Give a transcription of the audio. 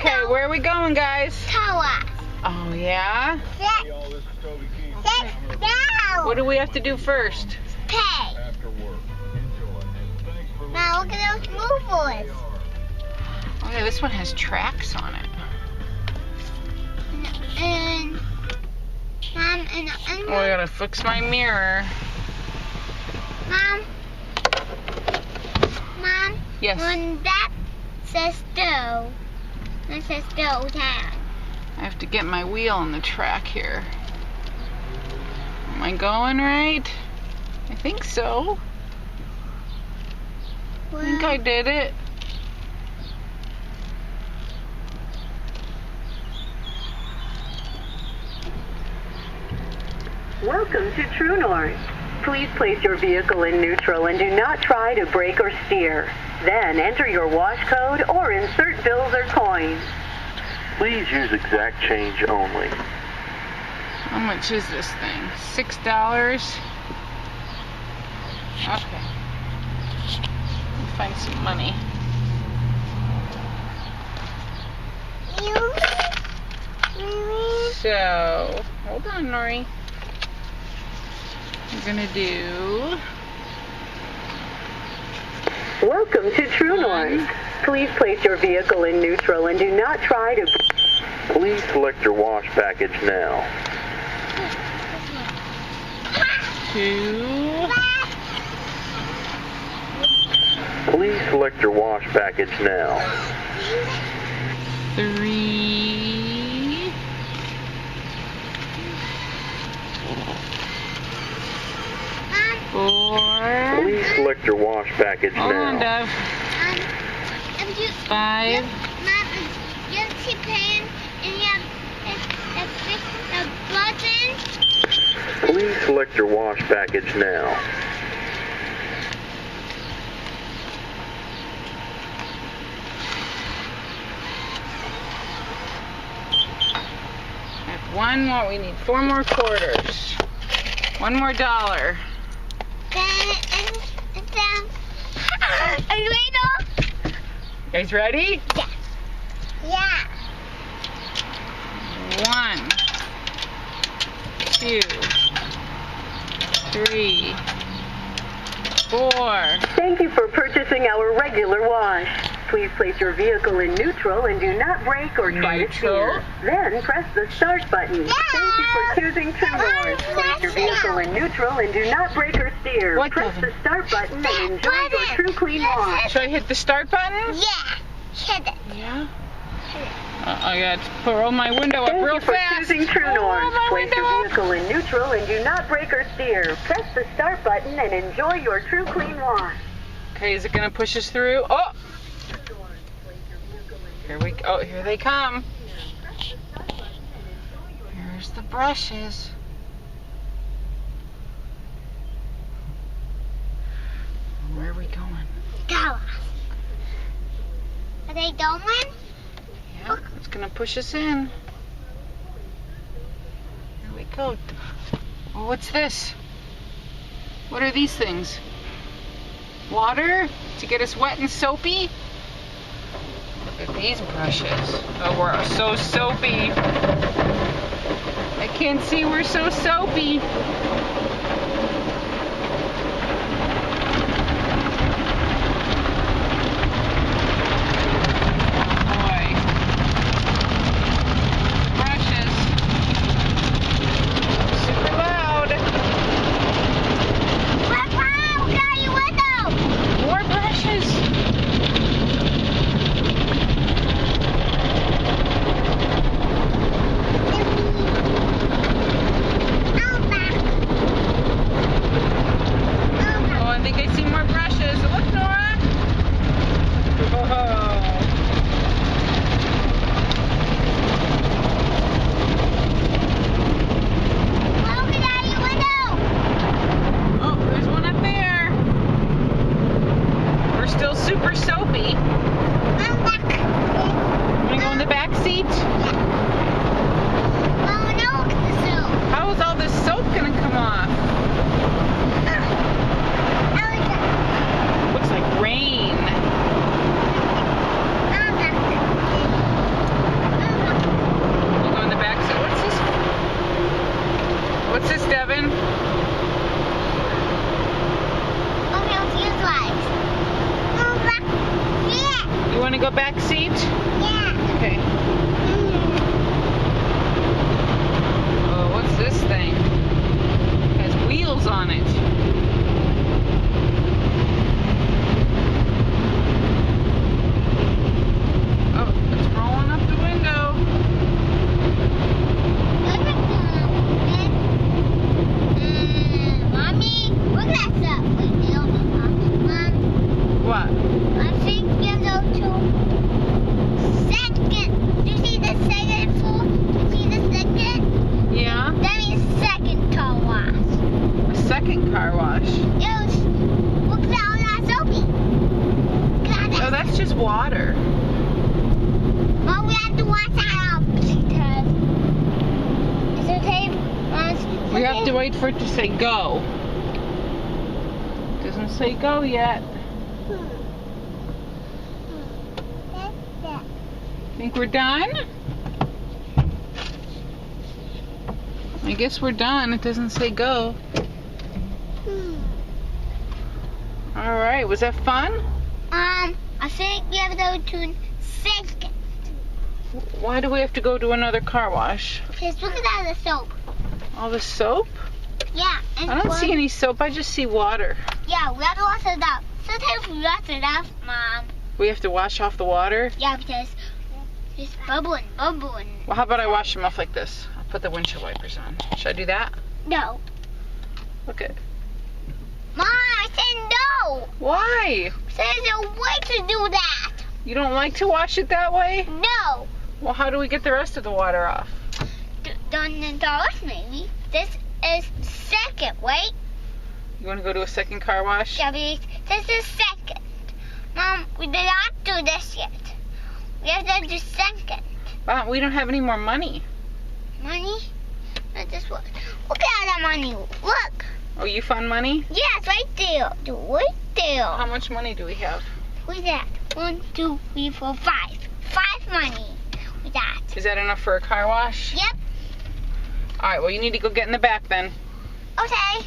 Okay, where are we going, guys? Carwash. Oh, yeah? Let's go. What do we have to do first? Pay. Now look at those blue boys. Oh, yeah, this one has tracks on it. And Mom, and Oh, I gotta fix my mirror. Mom. Yes. When that says go, that says go down. I have to get my wheel on the track here. Am I going right? I think so. I think I did it. Welcome to True North. Please place your vehicle in neutral and do not try to brake or steer. Then enter your wash code or insert bills or coins. Please use exact change only. How much is this thing? $6? Okay. Let me find some money. So, hold on, Nori. We're gonna do... Welcome to True North. Please place your vehicle in neutral and do not try to... Please select your wash package now. 2. Please select your wash package now. 3. 4. Please select your wash package Hold on, now. Dev. 5. Mom, you keep playing and you have the button. Please select your wash package now. One more. We need 4 more quarters. 1 more dollar. Are you ready? You guys ready? Yeah. Yeah. 1, 2, 3, 4. Thank you for purchasing our regular wash. Please place your vehicle in neutral and do not brake or try to steer. Then press the start button. Thank you for choosing True North. Place your vehicle in neutral and do not brake or steer. What, Press Devin? the start button and enjoy your true clean wash. Should I hit the start button? Yeah. Hit it. Yeah. I got to roll my window up Thank real you for fast. choosing True Roll North. my Place window your up. vehicle in neutral and do not brake or steer. Press the start button and enjoy your true clean wash. Okay, is it going to push us through? Oh! Here we go. Oh, here they come. Here's the brushes. Where are we going? Go. Are they going? Yeah, it's going to push us in. Here we go. Oh, what's this? What are these things? Water? To get us wet and soapy? Look at these brushes. Oh, we're so soapy. I can't see, we're so soapy. Boy. Brushes. Super loud. Papa, look out your window. More brushes. Yeah. Okay. Oh, what's this thing? It has wheels on it. Oh, it's rolling up the window. Mommy, look at that. Mom, What? I think you go to second. Do you see the second floor? Do you see the second? Yeah? That means second car wash. A second car wash. Yes. Look at all that soapy. Look at Oh, that. that's just water. Mom, we have to watch that out because it's okay. We have to wait for it to say go. Doesn't say go yet. Think we're done? I guess we're done. It doesn't say go. Alright, was that fun? I think we have to go to second. Why do we have to go to another car wash? Because look at that, the soap. All the soap? Yeah. And I don't see any soap, I just see water. Yeah, we have to wash it up. Sometimes we wash it up, Mom. We have to wash off the water? Yeah, because it's bubbling. Well, how about I wash them off like this? I'll put the windshield wipers on. Should I do that? No. Look at. Mom, I said no. Why? There's a way to do that. You don't like to wash it that way? No. Well, how do we get the rest of the water off? Don't indulge maybe. This is second, wait. You want to go to a second car wash? Yeah, this is second. Mom, we did not do this yet. We have to do second. Wow, we don't have any more money. Money? Not this one. Look at that money. Look. Oh, you found money? Yes, right there. Right there. How much money do we have? What's that? 1, 2, 3, 4, 5. 5 money. With that. Is that enough for a car wash? Yep. All right, well, you need to go get in the back then. Okay.